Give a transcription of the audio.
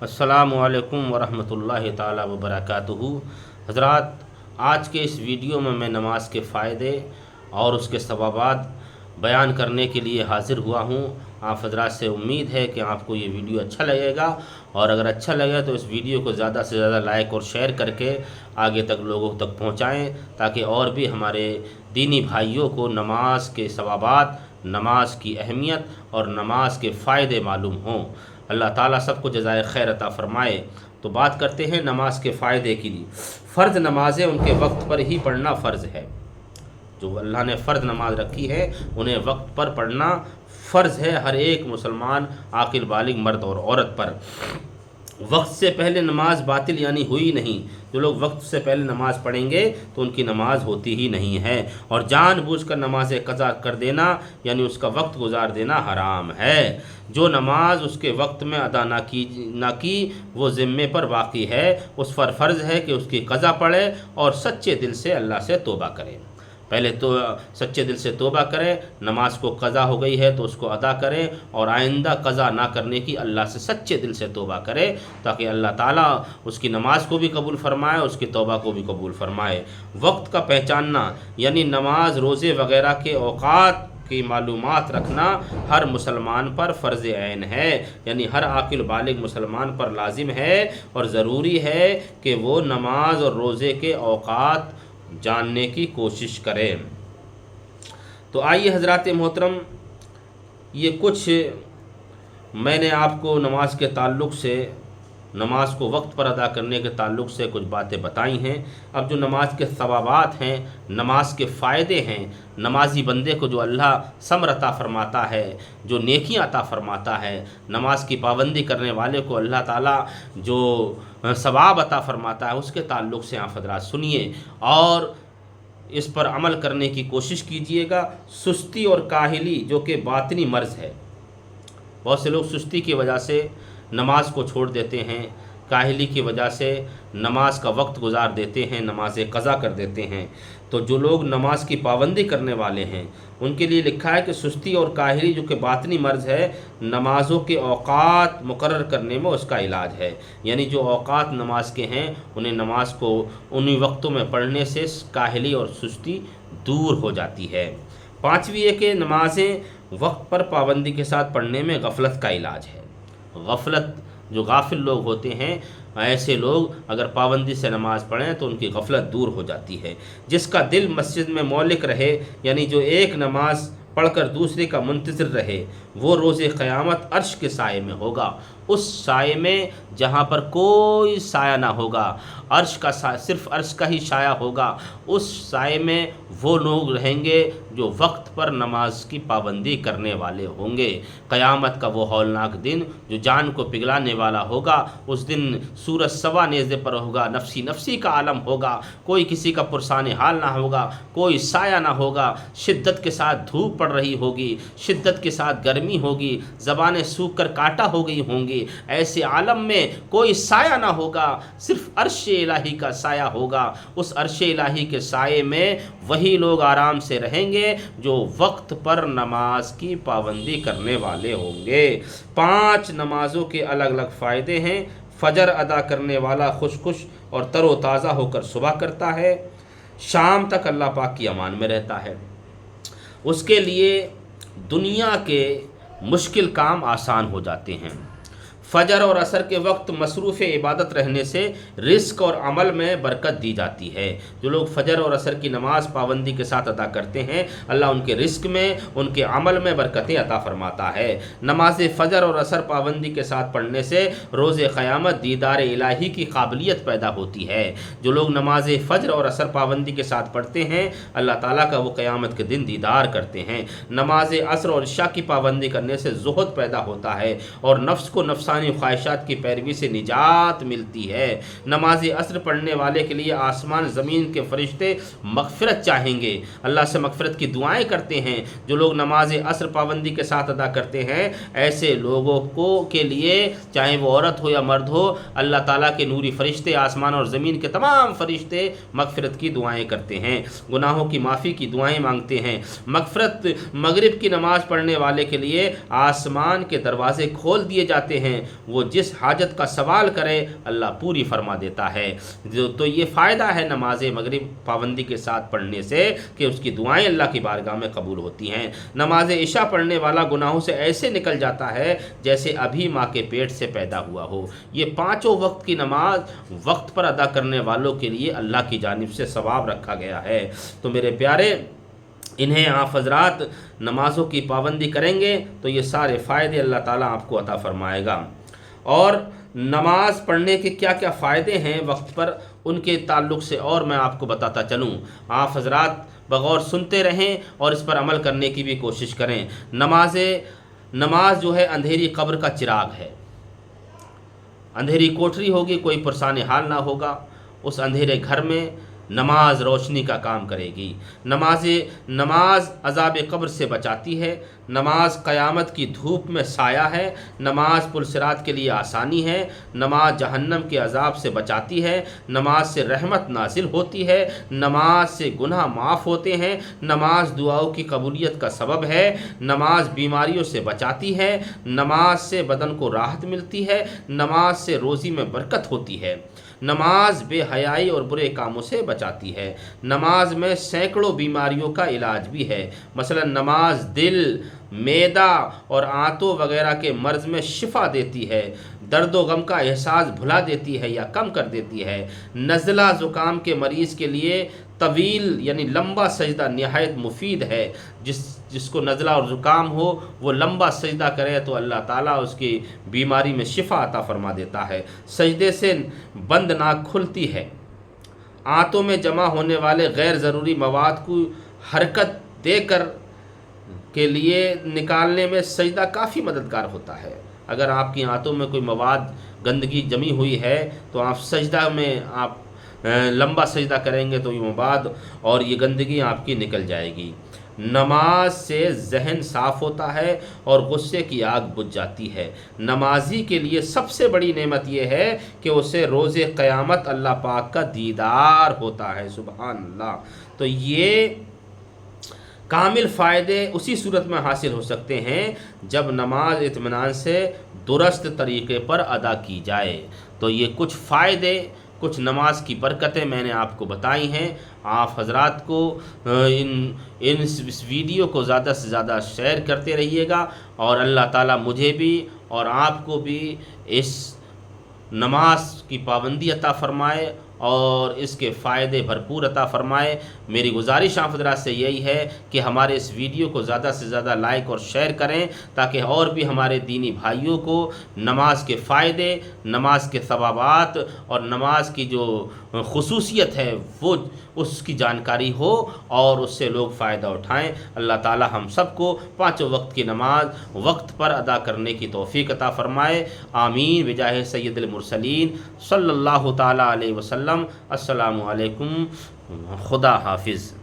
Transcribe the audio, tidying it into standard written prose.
अस्सलामु अलैकुम वरहमतुल्लाहि ताला वबरकातुहू। हज़रात, आज के इस वीडियो में मैं नमाज के फ़ायदे और उसके सवाबात बयान करने के लिए हाज़िर हुआ हूँ। आप हज़रात से उम्मीद है कि आपको ये वीडियो अच्छा लगेगा, और अगर अच्छा लगे तो इस वीडियो को ज़्यादा से ज़्यादा लाइक और शेयर करके आगे तक लोगों तक पहुँचाएँ, ताकि और भी हमारे दीनी भाइयों को नमाज के सवाबात, नमाज की अहमियत और नमाज के फ़ायदे मालूम हों। अल्लाह ताला सबको जज़ाए खैर अता फ़रमाए। तो बात करते हैं नमाज के फ़ायदे की। फ़र्ज़ नमाज़ें उनके वक्त पर ही पढ़ना फ़र्ज़ है। जो अल्लाह ने फ़र्ज़ नमाज रखी है उन्हें वक्त पर पढ़ना फ़र्ज़ है हर एक मुसलमान आकिल बालिग मर्द और औरत पर। वक्त से पहले नमाज बातिल यानी हुई नहीं। जो लोग वक्त से पहले नमाज पढ़ेंगे तो उनकी नमाज होती ही नहीं है, और जानबूझकर नमाज कज़ा कर देना यानी उसका वक्त गुजार देना हराम है। जो नमाज उसके वक्त में अदा ना की वो ज़िम्मे पर बाकी है, उस पर फ़र्ज़ है कि उसकी कज़ा पढ़े और सच्चे दिल से अल्लाह से तौबा करे। पहले तो सच्चे दिल से तौबा करें, नमाज को क़ज़ा हो गई है तो उसको अदा करें, और आइंदा क़ज़ा ना करने की अल्लाह से सच्चे दिल से तौबा करें, ताकि अल्लाह ताला उसकी नमाज को भी कबूल फ़रमाए, उसकी तौबा को भी कबूल फ़रमाए। वक्त का पहचानना यानी नमाज, रोज़े वग़ैरह के औक़ात की मालूमात रखना हर मुसलमान पर फ़र्ज़ ऐन है, यानी हर आकिल बालिग मुसलमान पर लाजिम है और ज़रूरी है कि वो नमाज और रोज़े के औक़ात जानने की कोशिश करें। तो आइए हज़रात मोहतरम, ये कुछ मैंने आपको नमाज के ताल्लुक़ से, नमाज को वक्त पर अदा करने के ताल्लुक़ से कुछ बातें बताई हैं। अब जो नमाज के सवाबात हैं, नमाज के फ़ायदे हैं, नमाजी बंदे को जो अल्लाह समर अता फ़रमाता है, जो नेकियां अता फ़रमाता है, नमाज की पाबंदी करने वाले को अल्लाह ताला जो सवाब अता फ़रमाता है, उसके ताल्लुक़ से आप हज़रात सुनिए और इस पर अमल करने की कोशिश कीजिएगा। सुस्ती और काहिली जो कि बातिनी मर्ज़ है। बहुत से लोग सुस्ती की वजह से नमाज को छोड़ देते हैं, काहिली की वजह से नमाज का वक्त गुजार देते हैं, नमाज क़ज़ा कर देते हैं। तो जो लोग नमाज की पाबंदी करने वाले हैं उनके लिए लिखा है कि सुस्ती और काहिली जो कि बातिनी मर्ज़ है, नमाज़ों के औक़ात मुकर्रर करने में उसका इलाज है। यानी जो औक़ात नमाज के हैं उन्हें नमाज को उन्हीं वक्तों में पढ़ने से काहिली और सुस्ती दूर हो जाती है। पाँचवीं है कि नमाज़ें वक्त पर पाबंदी के साथ पढ़ने में गफलत का इलाज है। गफलत, जो गाफिल लोग होते हैं, ऐसे लोग अगर पाबंदी से नमाज़ पढ़ें तो उनकी गफलत दूर हो जाती है। जिसका दिल मस्जिद में मौलिक रहे, यानी जो एक नमाज पढ़कर दूसरे का मुंतज़िर रहे, वो रोज़े क़यामत अर्श के साए में होगा। उस साए में जहाँ पर कोई साया ना होगा, अर्श का सिर्फ अर्श का ही साया होगा, उस साए में वो लोग रहेंगे जो वक्त पर नमाज की पाबंदी करने वाले होंगे। क़यामत का वो हौलनाक दिन जो जान को पिघलाने वाला होगा, उस दिन सूरज सवा नेज़े पर होगा, नफसी नफसी का आलम होगा, कोई किसी का पुरसाने हाल ना होगा, कोई साया ना होगा, शिद्दत के साथ धूप पड़ रही होगी, शिद्दत के साथ गर्मी होगी, ज़बानें सूख कर काटा हो गई होंगी। ऐसे आलम में कोई साया ना होगा, सिर्फ अर्श इलाही का साया होगा। उस अर्श इलाही के साये में वही लोग आराम से रहेंगे जो वक्त पर नमाज की पाबंदी करने वाले होंगे। 5 नमाजों के अलग अलग फ़ायदे हैं। फ़जर अदा करने वाला खुश खुश और तरोताज़ा होकर सुबह करता है, शाम तक अल्लाह पाक की अमान में रहता है। उसके लिए दुनिया के मुश्किल काम आसान हो जाते हैं। फ़जर और असर के वक्त मसरूफ़ इबादत रहने से रिस्क और अमल में बरकत दी जाती है। जो लोग फ़जर और असर की नमाज पाबंदी के साथ अदा करते हैं, अल्लाह उनके रिस्क में, उनके अमल में बरकतें अता फ़रमाता है। नमाज फ़जर और असर पाबंदी के साथ पढ़ने से रोज़े क़यामत दीदार इलाही की काबिलियत पैदा होती है। जो लोग नमाज फ़जर और असर पाबंदी के साथ पढ़ते हैं, अल्लाह ताला का वो क़यामत के दिन दीदार करते हैं। नमाज असर और इशा की पाबंदी करने से ज़ुहद पैदा होता है और नफ्स को नफ्सा ख्वाहिशात की पैरवी से निजात मिलती है। नमाज असर पढ़ने वाले के लिए आसमान ज़मीन के फरिश्ते मग़फ़िरत चाहेंगे, अल्लाह से मग़फ़िरत की दुआएं करते हैं। जो लोग नमाज असर पाबंदी के साथ अदा करते हैं, ऐसे लोगों को के लिए, चाहे वो औरत हो या मर्द हो, अल्लाह ताला के नूरी फरिश्ते, आसमान और ज़मीन के तमाम फरिश्ते मग़फ़िरत की दुआएं करते हैं, गुनाहों की माफ़ी की दुआएं मांगते हैं। मग़फ़िरत मगरिब की नमाज़ पढ़ने वाले के लिए आसमान के दरवाज़े खोल दिए जाते हैं وہ جس حاجت کا سوال کرے اللہ پوری فرما دیتا ہے۔ تو یہ فائدہ ہے نماز مغرب پابندی کے ساتھ پڑھنے سے کہ اس کی دعائیں اللہ کی بارگاہ میں قبول ہوتی ہیں۔ نماز عشاء پڑھنے والا گناہوں سے ایسے نکل جاتا ہے جیسے ابھی ماں کے پیٹ سے پیدا ہوا ہو۔ یہ پانچوں وقت کی نماز وقت پر ادا کرنے والوں کے لیے اللہ کی جانب سے ثواب رکھا گیا ہے۔ تو میرے پیارے، انہیں آپ حضرات نمازوں کی پابندی کریں گے تو یہ سارے فائدے اللہ تعالیٰ آپ کو عطا فرمائے گا۔ اور نماز پڑھنے کے کیا کیا فائدے ہیں وقت پر، ان کے تعلق سے اور میں آپ کو بتاتا چلوں۔ آپ حضرات بغور سنتے رہیں اور اس پر عمل کرنے کی بھی کوشش کریں۔ نماز جو ہے اندھیری قبر کا چراغ ہے۔ اندھیری کوٹری ہوگی، کوئی پرسان حال نہ ہوگا، اس اندھیرے گھر میں نماز روشنی کا کام کرے گی۔ نماز عذاب قبر سے بچاتی ہے۔ نماز قیامت کی دھوپ میں سایہ ہے۔ نماز پل صراط کے لیے آسانی ہے۔ نماز جہنم کے عذاب سے بچاتی ہے۔ نماز سے رحمت نازل ہوتی ہے۔ نماز سے گناہ معاف ہوتے ہیں۔ نماز دعاؤں کی قبولیت کا سبب ہے۔ نماز بیماریوں سے بچاتی ہے۔ نماز سے بدن کو راحت ملتی ہے۔ نماز سے روزی میں برکت ہوتی ہے۔ نماز بے حیائی اور برے کاموں سے بچاتی ہے۔ نماز میں سینکڑوں بیماریوں کا علاج بھی ہے۔ مثلا نماز دل، معدہ اور آنتوں وغیرہ کے مرض میں شفا دیتی ہے۔ درد و غم کا احساس بھلا دیتی ہے یا کم کر دیتی ہے۔ نزلہ زکام کے مریض کے لیے طویل یعنی لمبا سجدہ نہایت مفید ہے۔ جس کو نزلہ اور زکام ہو وہ لمبا سجدہ کرے تو اللہ تعالیٰ اس کی بیماری میں شفا عطا فرما دیتا ہے۔ سجدے سے بند ناک کھلتی ہے۔ آنتوں میں جمع ہونے والے غیر ضروری مواد کو حرکت دے کر کے لیے نکالنے میں سجدہ کافی مددگار ہوتا ہے۔ اگر آپ کی آنتوں میں کوئی مواد گندگی جمی ہوئی ہے تو آپ سجدہ میں لمبا سجدہ کریں گے تو یہ مواد اور یہ گندگی آپ کی نکل جائے گی۔ نماز سے ذہن صاف ہوتا ہے اور غصے کی آگ بجھ جاتی ہے۔ نمازی کے لیے سب سے بڑی نعمت یہ ہے کہ اسے روز قیامت اللہ پاک کا دیدار ہوتا ہے۔ سبحان اللہ۔ تو یہ کامل فائدے اسی صورت میں حاصل ہو سکتے ہیں جب نماز اطمینان سے درست طریقے پر ادا کی جائے۔ تو یہ کچھ فائدے، کچھ نماز کی برکتیں میں نے آپ کو بتائی ہیں۔ آپ حضرات کو اس ویڈیو کو زیادہ سے زیادہ شیئر کرتے رہیے گا اور اللہ تعالیٰ مجھے بھی اور آپ کو بھی اس نماز کی پابندی عطا فرمائے اور اس کے فائدے بھرپور عطا فرمائے۔ میری گزارش آپ حضرات سے یہی ہے کہ ہمارے اس ویڈیو کو زیادہ سے زیادہ لائک اور شیئر کریں تاکہ اور بھی ہمارے دینی بھائیوں کو نماز کے فائدے، نماز کے ثوابات اور نماز کی جو خصوصیت ہے وہ اس کی جانکاری ہو اور اس سے لوگ فائدہ اٹھائیں۔ اللہ تعالی ہم سب کو پانچوں وقت کی نماز وقت پر ادا کرنے کی توفیق عطا فرمائے۔ آمین بجاہ سید المرسلین صلی اللہ تعالی علیہ وسلم۔ السلام علیکم، خدا حافظ۔